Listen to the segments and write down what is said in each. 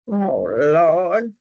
Oh, Lord.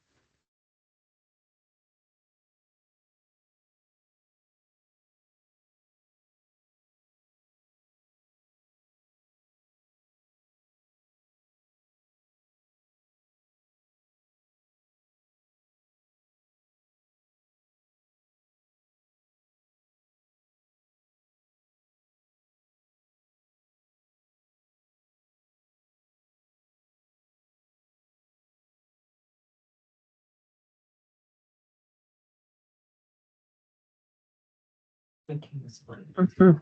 Mhm.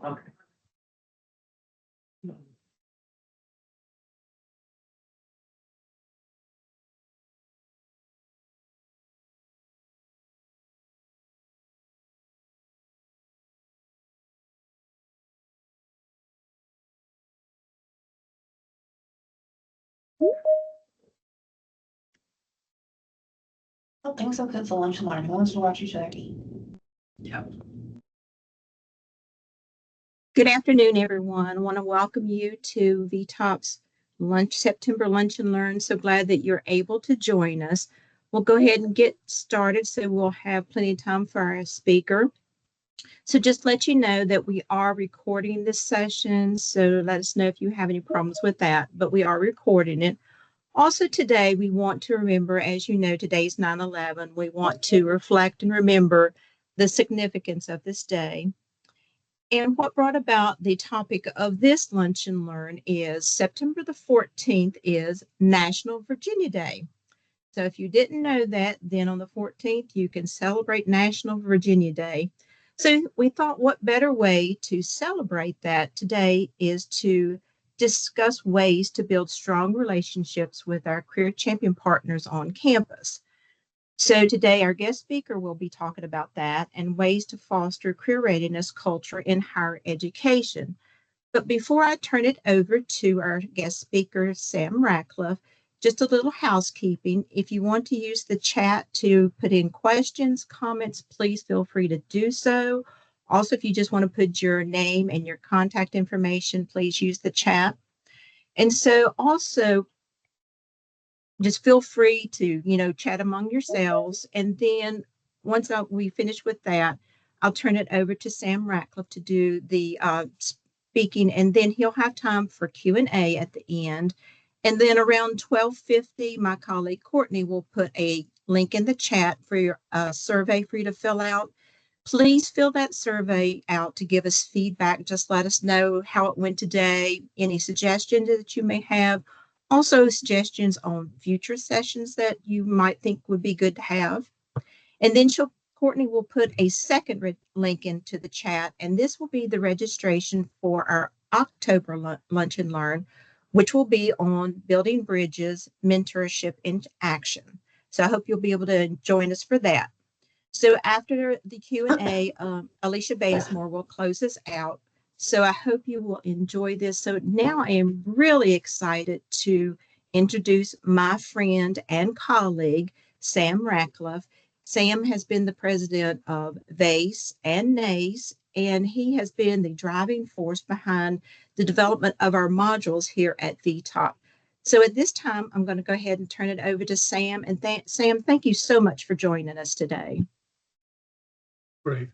I don't think so, because the lunch and learn. No one's to watch each other eat. Good afternoon, everyone. I want to welcome you to VTOP's September Lunch and Learn. So glad that you're able to join us. We'll go ahead and get started so we'll have plenty of time for our speaker. So just let you know that we are recording this session. So let us know if you have any problems with that, but we are recording it. Also today, we want to remember, as you know, today's 9/11. We want to reflect and remember the significance of this day. And what brought about the topic of this Lunch and Learn is September the 14th is National Virginia Day. So if you didn't know that, then on the 14th, you can celebrate National Virginia Day. So we thought what better way to celebrate that today is to discuss ways to build strong relationships with our career champion partners on campus. So today our guest speaker will be talking about that and ways to foster career readiness culture in higher education. But before I turn it over to our guest speaker, Sam Ratcliffe, just a little housekeeping. If you want to use the chat to put in questions, comments, please feel free to do so. Also, if you just want to put your name and your contact information, please use the chat. And so also just feel free to, chat among yourselves. And then we finish with that, I'll turn it over to Sam Ratcliffe to do the speaking, and then he'll have time for Q&A at the end. And then around 12:50, my colleague Courtney will put a link in the chat for your survey for you to fill out. Please fill that survey out to give us feedback. Just let us know how it went today, any suggestions that you may have, also suggestions on future sessions that you might think would be good to have. And then Courtney will put a second link into the chat, and this will be the registration for our October Lunch and Learn, which will be on building bridges, mentorship into action. So I hope you'll be able to join us for that. So after the Q&A, Alicia Bazemore will close us out. So I hope you will enjoy this. So now I am really excited to introduce my friend and colleague, Sam Ratcliffe. Sam has been the president of VACE and NACE, and he has been the driving force behind the development of our modules here at VTOP. So at this time, I'm going to go ahead and turn it over to Sam. And Sam, thank you so much for joining us today. Great.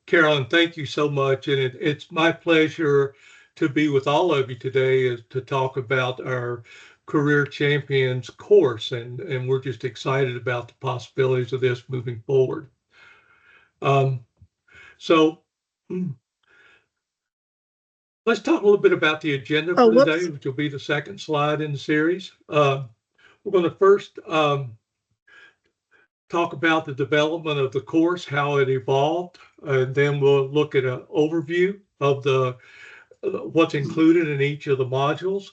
Carolyn, thank you so much. And it's my pleasure to be with all of you today to talk about our Career Champions course. And we're just excited about the possibilities of this moving forward. So let's talk a little bit about the agenda for today, which will be the second slide in the series. We're going to first talk about the development of the course, how it evolved, and then we'll look at an overview of what's included in each of the modules.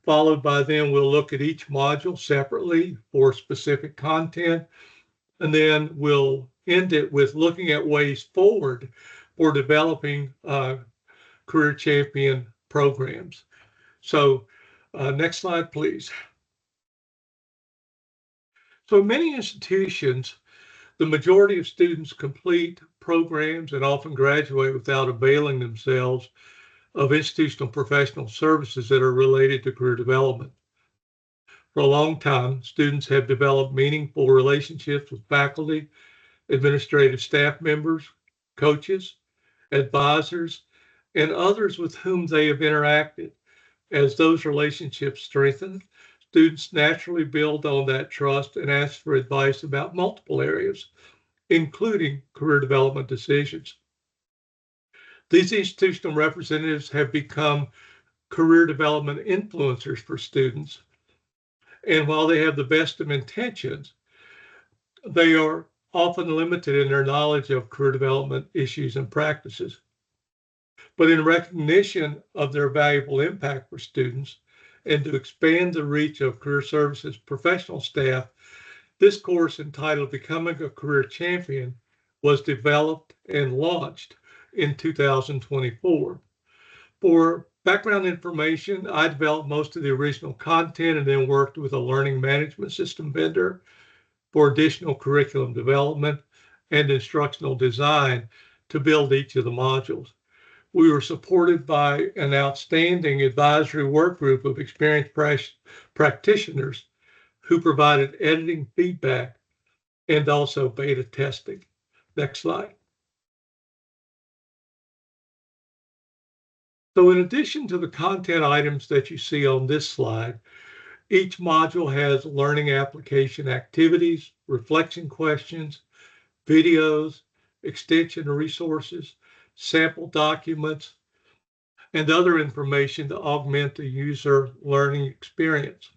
Followed by then we'll look at each module separately for specific content, and then we'll end it with looking at ways forward for developing career champion programs. So next slide, please. So many institutions, the majority of students complete programs and often graduate without availing themselves of institutional professional services that are related to career development. For a long time, students have developed meaningful relationships with faculty, administrative staff members, coaches, advisors, and others with whom they have interacted. As those relationships strengthen, students naturally build on that trust and ask for advice about multiple areas, including career development decisions. These institutional representatives have become career development influencers for students. And while they have the best of intentions, they are often limited in their knowledge of career development issues and practices. But in recognition of their valuable impact for students and to expand the reach of career services professional staff, this course entitled Becoming a Career Champion was developed and launched in 2024. For background information, I developed most of the original content and then worked with a learning management system vendor for additional curriculum development and instructional design to build each of the modules. We were supported by an outstanding advisory work group of experienced practitioners who provided editing feedback and also beta testing. Next slide. So in addition to the content items that you see on this slide, each module has learning application activities, reflection questions, videos, extension resources, sample documents, and other information to augment the user learning experience.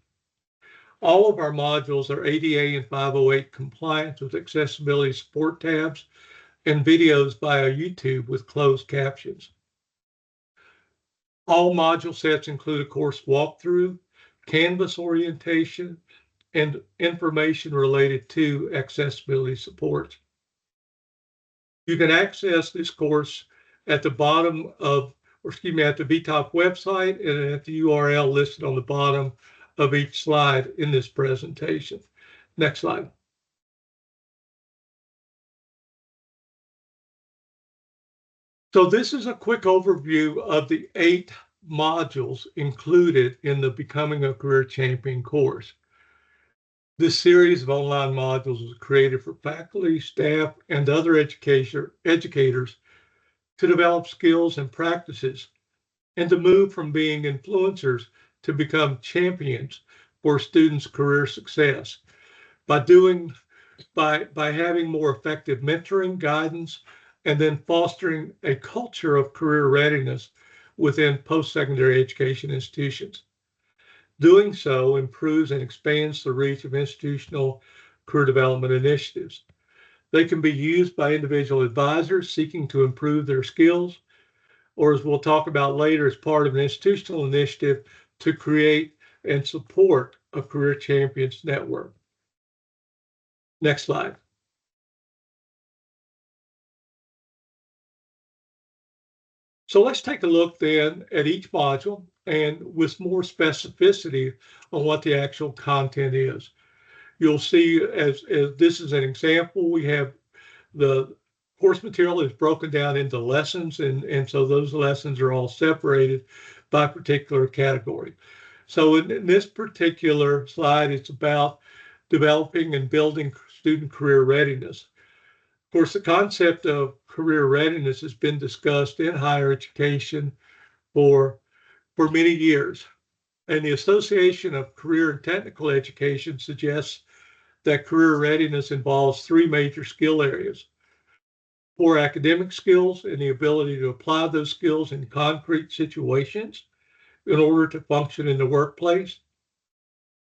All of our modules are ADA and 508 compliant with accessibility support tabs and videos via YouTube with closed captions. All module sets include a course walkthrough, Canvas orientation, and information related to accessibility support. You can access this course at the bottom of, at the VTOP website and at the URL listed on the bottom of each slide in this presentation. Next slide. So this is a quick overview of the 8 modules included in the Becoming a Career Champion course. This series of online modules was created for faculty, staff, and other educators to develop skills and practices and to move from being influencers to become champions for students' career success by having more effective mentoring, guidance, and then fostering a culture of career readiness within post-secondary education institutions. Doing so improves and expands the reach of institutional career development initiatives. They can be used by individual advisors seeking to improve their skills, or as we'll talk about later, as part of an institutional initiative to create and support a career champions network. Next slide. So let's take a look then at each module and with more specificity on what the actual content is. You'll see as this is an example, we have the course material is broken down into lessons, and so those lessons are all separated by particular category. So in this particular slide, it's about developing and building student career readiness. Of course, the concept of career readiness has been discussed in higher education for many years. And the Association of Career and Technical Education suggests that career readiness involves 3 major skill areas: core academic skills and the ability to apply those skills in concrete situations in order to function in the workplace;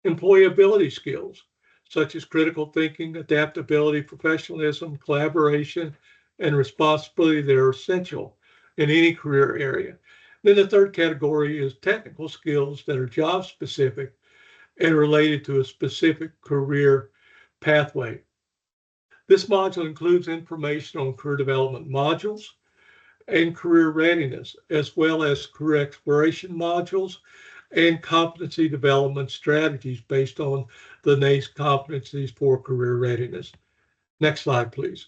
employability skills, such as critical thinking, adaptability, professionalism, collaboration, and responsibility that are essential in any career area. Then the third category is technical skills that are job specific and related to a specific career pathway. This module includes information on career development modules and career readiness, as well as career exploration modules and competency development strategies based on the NACE competencies for career readiness. Next slide, please.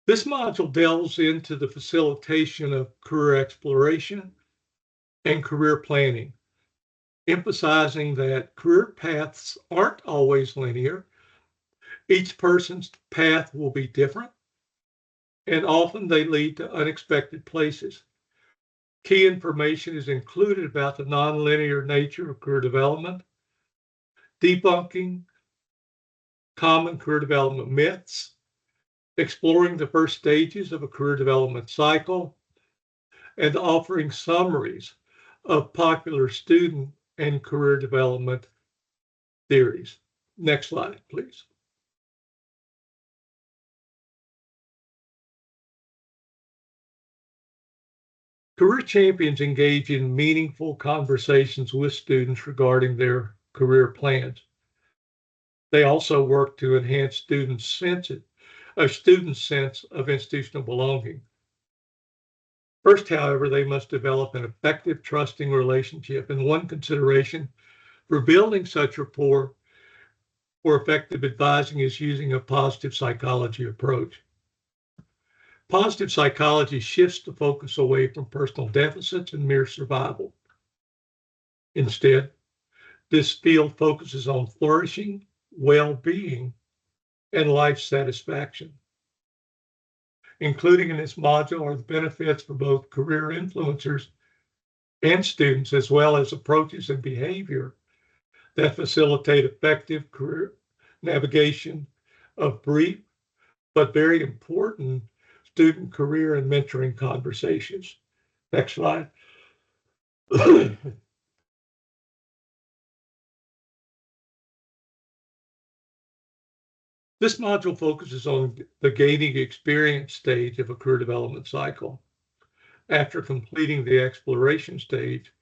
This module delves into the facilitation of career exploration and career planning, emphasizing that career paths aren't always linear. Each person's path will be different, and often they lead to unexpected places. Key information is included about the nonlinear nature of career development, debunking common career development myths, exploring the first stages of a career development cycle, and offering summaries of popular student and career development theories. Next slide, please. Career champions engage in meaningful conversations with students regarding their career plans. They also work to enhance students' sense of institutional belonging. First, however, they must develop an effective, trusting relationship. And one consideration for building such rapport for effective advising is using a positive psychology approach. Positive psychology shifts the focus away from personal deficits and mere survival. Instead, this field focuses on flourishing, well-being, and life satisfaction. Including in this module are the benefits for both career influencers and students, as well as approaches and behavior that facilitate effective career navigation of brief but very important student career and mentoring conversations. Next slide. This module focuses on the gaining experience stage of a career development cycle. After completing the exploration stage,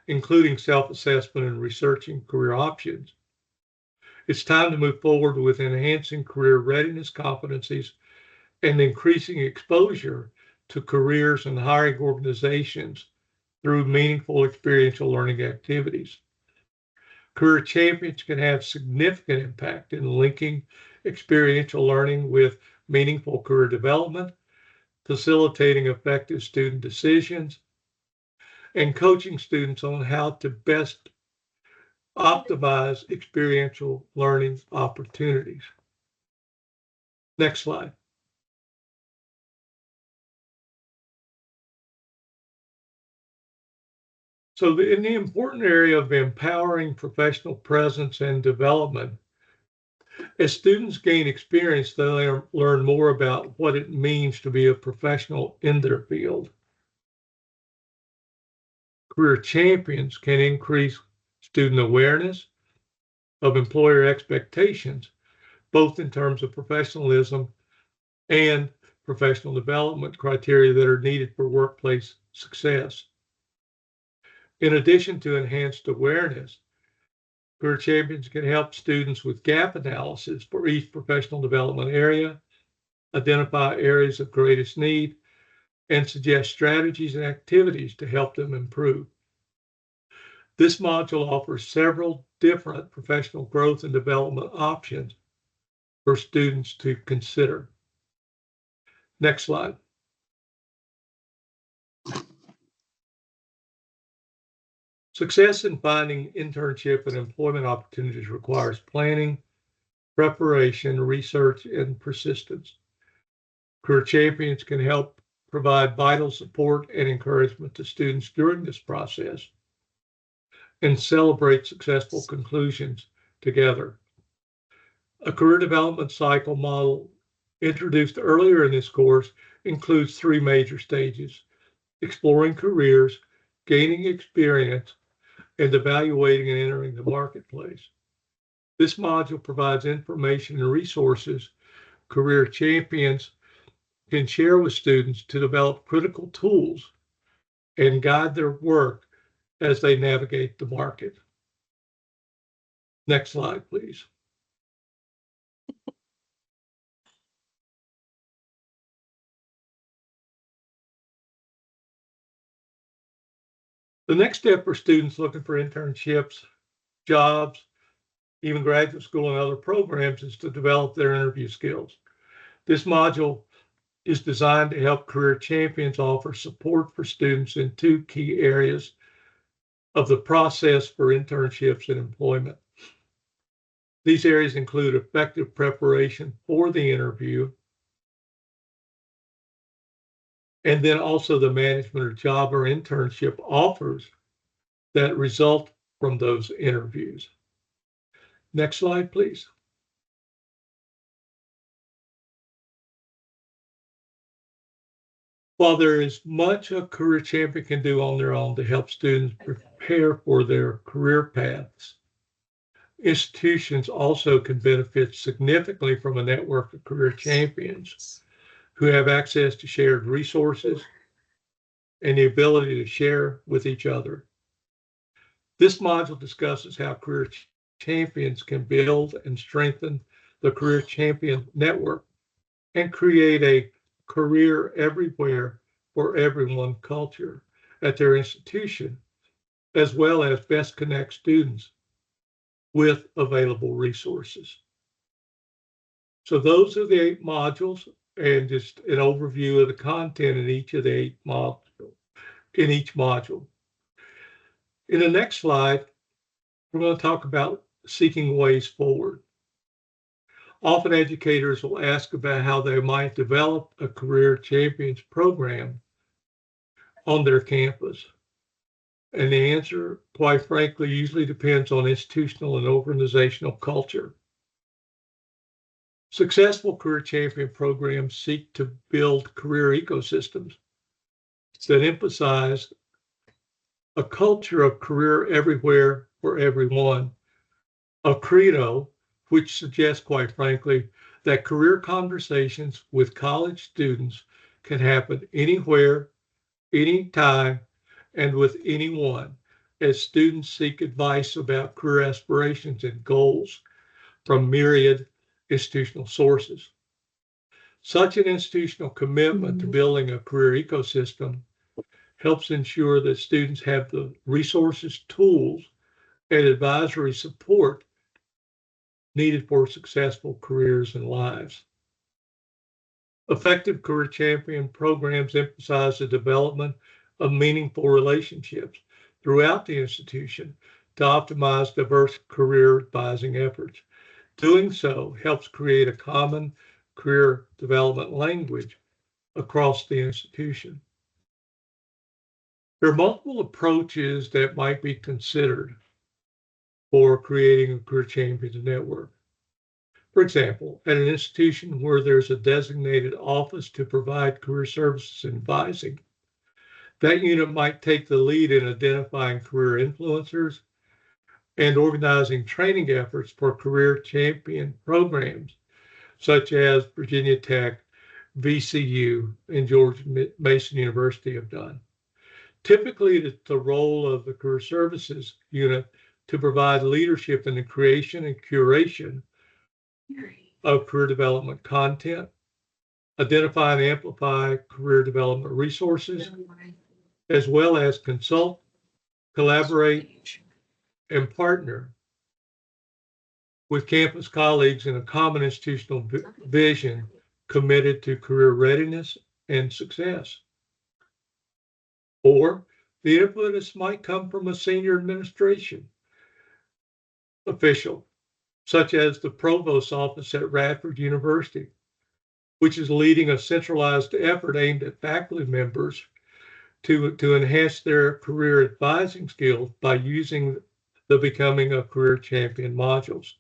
including self-assessment and researching career options, it's time to move forward with enhancing career readiness competencies and increasing exposure to careers and hiring organizations through meaningful experiential learning activities. Career champions can have significant impact in linking experiential learning with meaningful career development, facilitating effective student decisions, and coaching students on how to best optimize experiential learning opportunities. Next slide. So in the important area of empowering professional presence and development, as students gain experience, they learn more about what it means to be a professional in their field. Career champions can increase student awareness of employer expectations, both in terms of professionalism and professional development criteria that are needed for workplace success. In addition to enhanced awareness, career champions can help students with gap analysis for each professional development area, identify areas of greatest need, and suggest strategies and activities to help them improve. This module offers several different professional growth and development options for students to consider. Next slide. Success in finding internship and employment opportunities requires planning, preparation, research, and persistence. Career champions can help provide vital support and encouragement to students during this process and celebrate successful conclusions together. A career development cycle model introduced earlier in this course includes three major stages: exploring careers, gaining experience, and evaluating and entering the marketplace. This module provides information and resources career champions can share with students to develop critical tools and guide their work as they navigate the market. Next slide, please. The next step for students looking for internships, jobs, even graduate school and other programs is to develop their interview skills. This module is designed to help career champions offer support for students in two key areas: of the process for internships and employment. These areas include effective preparation for the interview, and then also the management or job or internship offers that result from those interviews. Next slide, please. While there is much a career champion can do on their own to help students prepare for their career paths, institutions also can benefit significantly from a network of career champions who have access to shared resources and the ability to share with each other. This module discusses how career champions can build and strengthen the career champion network and create a career everywhere for everyone culture at their institution, as well as best connect students with available resources. So those are the 8 modules and just an overview of the content in each of the 8 modules, in each module. In the next slide, we're going to talk about seeking ways forward. Often educators will ask about how they might develop a career champions program on their campus. And the answer, quite frankly, usually depends on institutional and organizational culture. Successful career champion programs seek to build career ecosystems that emphasize a culture of career everywhere for everyone, a credo which suggests, quite frankly, that career conversations with college students can happen anywhere, anytime, and with anyone as students seek advice about career aspirations and goals from myriad institutional sources. Such an institutional commitment to building a career ecosystem helps ensure that students have the resources, tools, and advisory support needed for successful careers and lives. Effective career champion programs emphasize the development of meaningful relationships throughout the institution to optimize diverse career advising efforts. Doing so helps create a common career development language across the institution. There are multiple approaches that might be considered for creating a career champions network. For example, at an institution where there's a designated office to provide career services and advising, that unit might take the lead in identifying career influencers and organizing training efforts for career champion programs, such as Virginia Tech, VCU, and George Mason University have done. Typically, it's the role of the career services unit to provide leadership in the creation and curation of career development content, identify and amplify career development resources, as well as consult, collaborate, and partner with campus colleagues in a common institutional vision committed to career readiness and success. Or the impetus might come from a senior administration official, such as the provost's office at Radford University, which is leading a centralized effort aimed at faculty members to enhance their career advising skills by using the Becoming a Career Champion modules.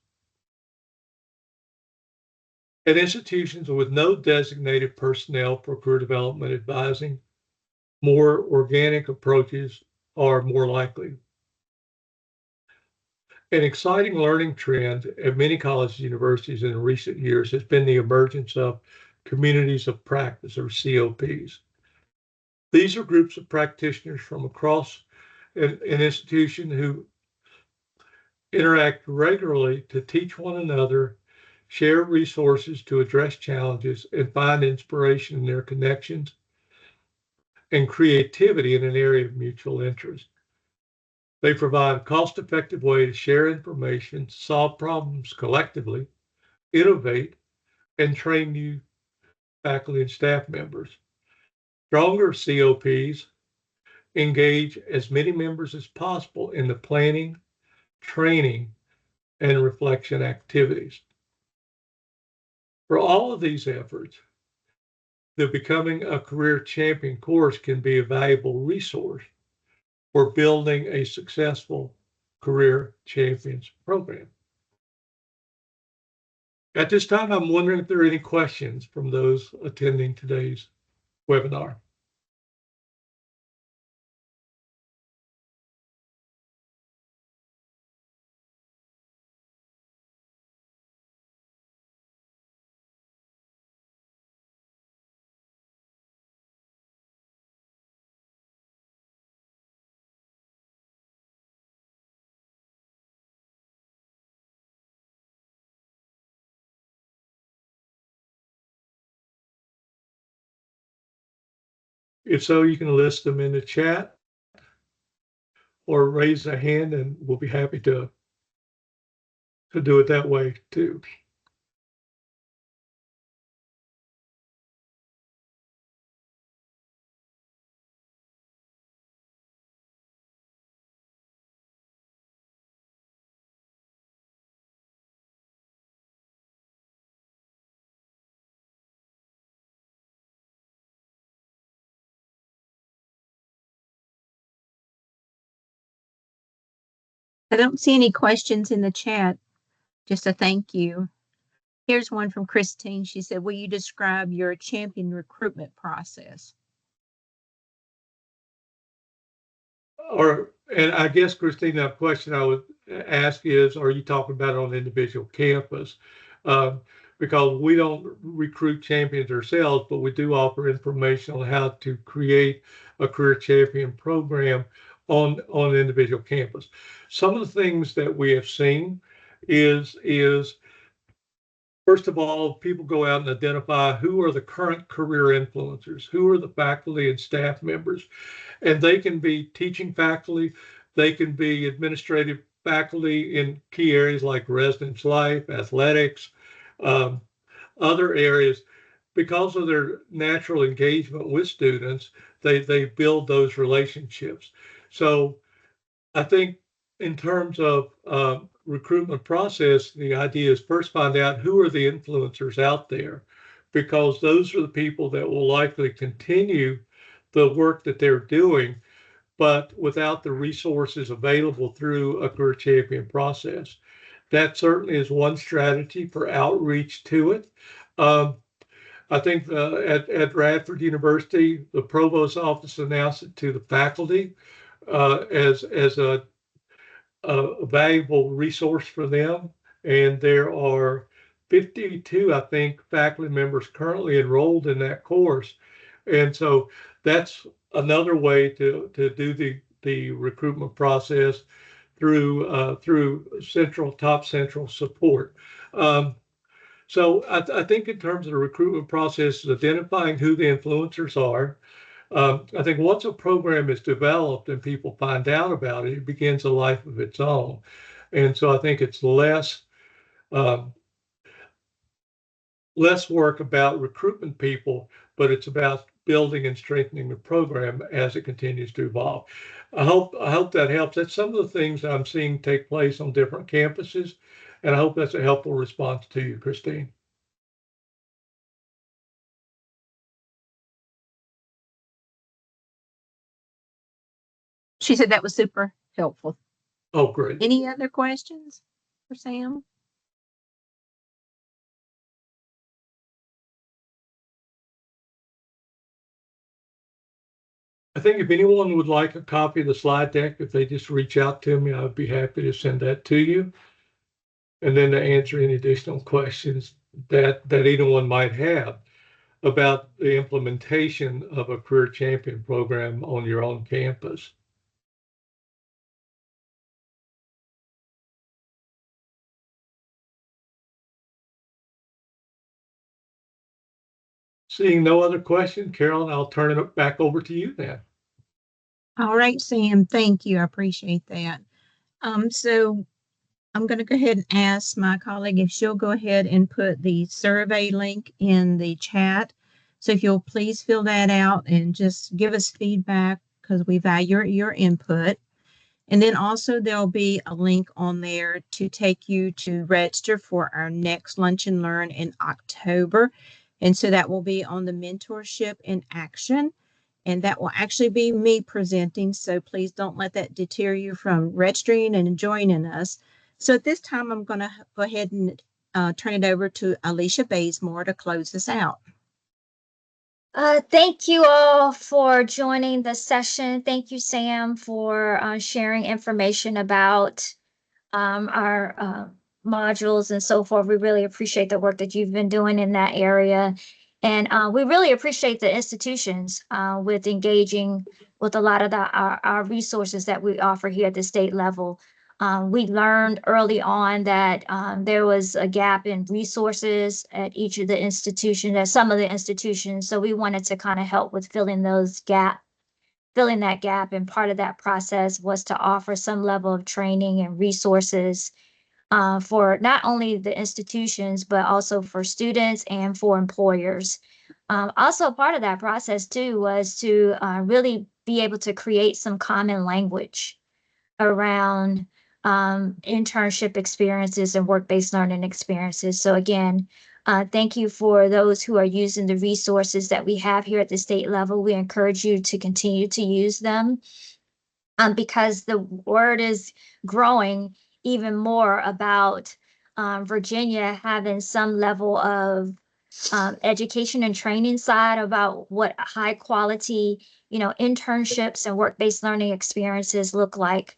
At institutions with no designated personnel for career development advising, more organic approaches are more likely. An exciting learning trend at many colleges and universities in recent years has been the emergence of communities of practice, or COPs. These are groups of practitioners from across an institution who interact regularly to teach one another, share resources to address challenges, and find inspiration in their connections and creativity in an area of mutual interest. They provide a cost-effective way to share information, solve problems collectively, innovate, and train new faculty and staff members. Stronger COPs engage as many members as possible in the planning, training, and reflection activities. For all of these efforts, the Becoming a Career Champion course can be a valuable resource for building a successful Career Champions program. At this time, I'm wondering if there are any questions from those attending today's webinar. If so, you can list them in the chat or raise a hand, and we'll be happy to do it that way too. I don't see any questions in the chat, just a thank you. Here's one from Christine. She said, will you describe your champion recruitment process? And I guess, Christine, a question I would ask is, are you talking about it on the individual campus? Because we don't recruit champions ourselves, but we do offer information on how to create a career champion program on an individual campus. Some of the things that we have seen is first of all, people go out and identify who are the current career influencers, who are the faculty and staff members, and they can be teaching faculty, they can be administrative faculty in key areas like residence life, athletics, other areas. Because of their natural engagement with students, they build those relationships. So I think in terms of recruitment process, the idea is first find out who are the influencers out there, because those are the people that will likely continue the work that they're doing, but without the resources available through a career champion process. That certainly is one strategy for outreach to it. I think at Radford University, the provost office announced it to the faculty as a valuable resource for them. And there are 52, I think, faculty members currently enrolled in that course. And so that's another way to do the recruitment process through top central support. So I think in terms of the recruitment process, identifying who the influencers are. I think once a program is developed and people find out about it, it begins a life of its own. And so I think it's less work about recruitment people, but it's about building and strengthening the program as it continues to evolve. I hope that helps. That's some of the things that I'm seeing take place on different campuses, and I hope that's a helpful response to you, Christine. She said that was super helpful. Oh, great. Any other questions for Sam? I think if anyone would like a copy of the slide deck, if they just reach out to me, I would be happy to send that to you. And then to answer any additional questions that anyone might have about the implementation of a career champion program on your own campus. Seeing no other questions, Carolyn, I'll turn it back over to you then. All right, Sam, thank you. I appreciate that. So I'm going to go ahead and ask my colleague if she'll go ahead and put the survey link in the chat. So if you'll please fill that out and just give us feedback because we value your input. And then also there'll be a link on there to take you to register for our next Lunch and Learn in October. And so that will be on the mentorship in action. And that will actually be me presenting. So please don't let that deter you from registering and joining us. So at this time, I'm going to go ahead and turn it over to Alicia Bazemore to close this out. Thank you all for joining the session. Thank you, Sam, for sharing information about our modules and so forth. We really appreciate the work that you've been doing in that area. And we really appreciate the institutions with engaging with a lot of our resources that we offer here at the state level. We learned early on that there was a gap in resources at each of the institutions, at some of the institutions. So we wanted to kind of help with filling that gap. And part of that process was to offer some level of training and resources for not only the institutions, but also for students and for employers. Also, part of that process too was to really be able to create some common language around internship experiences and work-based learning experiences. So again, thank you for those who are using the resources that we have here at the state level. We encourage you to continue to use them because the word is growing even more about Virginia having some level of education and training side about what high quality, internships and work-based learning experiences look like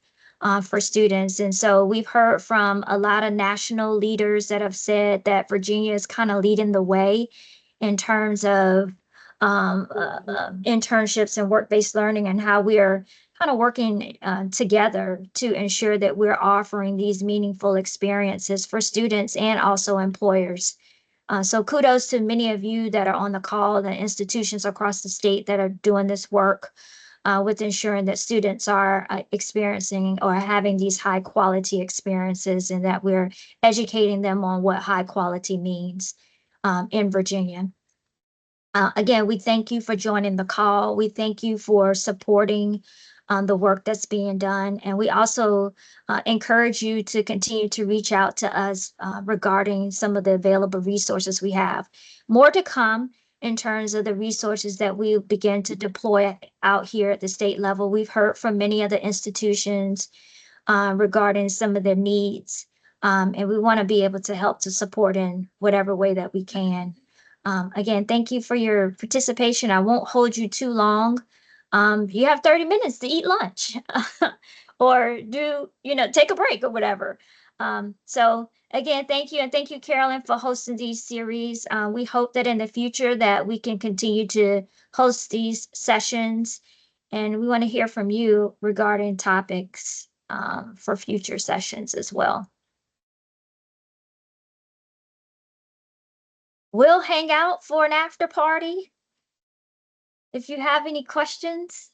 for students. And so we've heard from a lot of national leaders that have said that Virginia is kind of leading the way in terms of internships and work-based learning and how we are kind of working together to ensure that we're offering these meaningful experiences for students and also employers. So kudos to many of you that are on the call, the institutions across the state that are doing this work with ensuring that students are experiencing or having these high quality experiences and that we're educating them on what high quality means in Virginia. Again, we thank you for joining the call. We thank you for supporting the work that's being done. And we also encourage you to continue to reach out to us regarding some of the available resources we have. More to come in terms of the resources that we begin to deploy out here at the state level. We've heard from many of the institutions regarding some of their needs. And we want to be able to help to support in whatever way that we can. Again, thank you for your participation. I won't hold you too long. You have 30 minutes to eat lunch or take a break or whatever. So again, thank you. And thank you, Carolyn, for hosting these series. We hope that in the future that we can continue to host these sessions. And we want to hear from you regarding topics for future sessions as well. We'll hang out for an after party if you have any questions.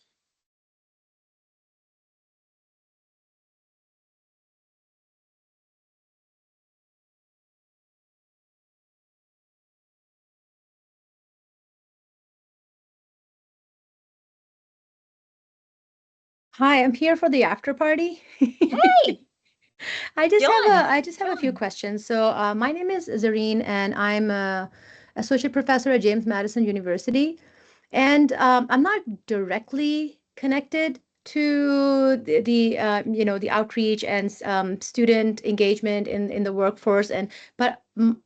Hi, I'm here for the after party. Hey, I just join. have a few questions. So, my name is Zareen, and I'm a associate professor at James Madison University. And I'm not directly connected to the outreach and student engagement in the workforce. But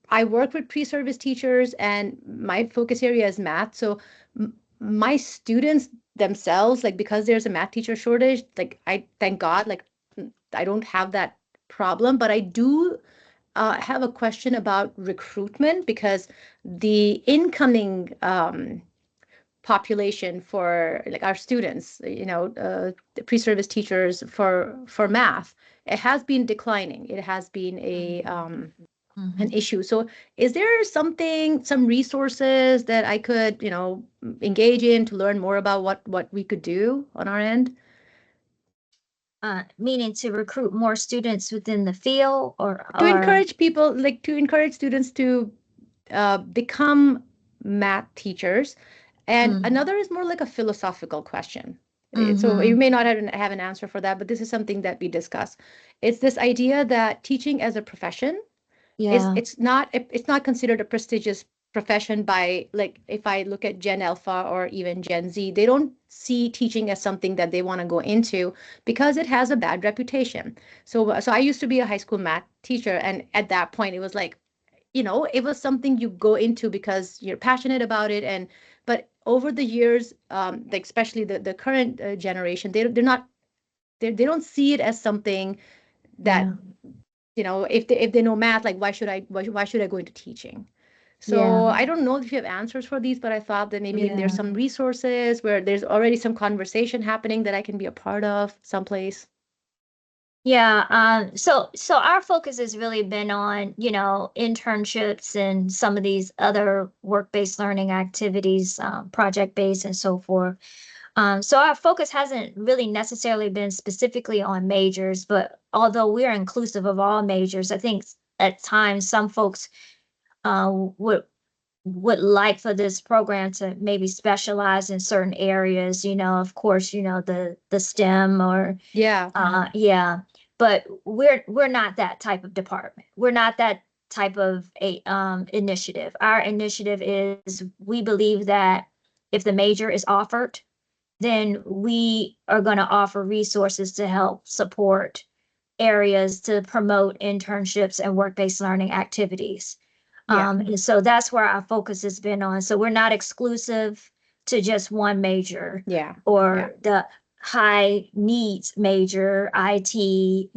I work with pre-service teachers, and my focus area is math. So my students themselves, like, because there's a math teacher shortage, like, I thank God, like, I don't have that problem, but I do have a question about recruitment, because the incoming population for, like, our students, the pre-service teachers for math, it has been declining. It has been an issue. So is there some resources that I could, engage in to learn more about what we could do on our end? Meaning to recruit more students within the field To encourage people, like, to encourage students to become math teachers. And another is more like a philosophical question. So Mhm. you may not have an answer for that, but this is something that we discuss. It's this idea that teaching as a profession is Yeah. it's not considered a prestigious profession by, like, if I look at Gen Alpha or even Gen Z, they don't see teaching as something that they want to go into because it has a bad reputation. So I used to be a high school math teacher, and at that point it was like, it was something you go into because you're passionate about it. And but over the years, like especially the current generation, they're not they don't see it as something that, Yeah. if they know math, like why should I go into teaching? So Yeah. I don't know if you have answers for these, but I thought that maybe there's Yeah. some resources where there's already some conversation happening that I can be a part of someplace. Yeah, so our focus has really been on, internships and some of these other work-based learning activities, project-based and so forth. So our focus hasn't really necessarily been specifically on majors, but although we're inclusive of all majors, I think at times some folks would like for this program to maybe specialize in certain areas, of course, the STEM or Yeah. yeah, but we're not that type of department. We're not that type of a initiative. Our initiative is we believe that if the major is offered, then we are going to offer resources to help support areas to promote internships and work-based learning activities. Yeah. And so that's where our focus has been on. So we're not exclusive to just one major Yeah. or the high needs major, IT,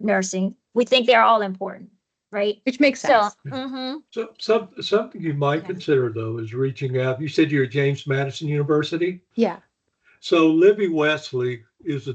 nursing. We think they're all important, right? Which makes So, sense. So something you might Yeah. consider though is reaching out. You said you're at James Madison University. Yeah. So Libby Wesley is the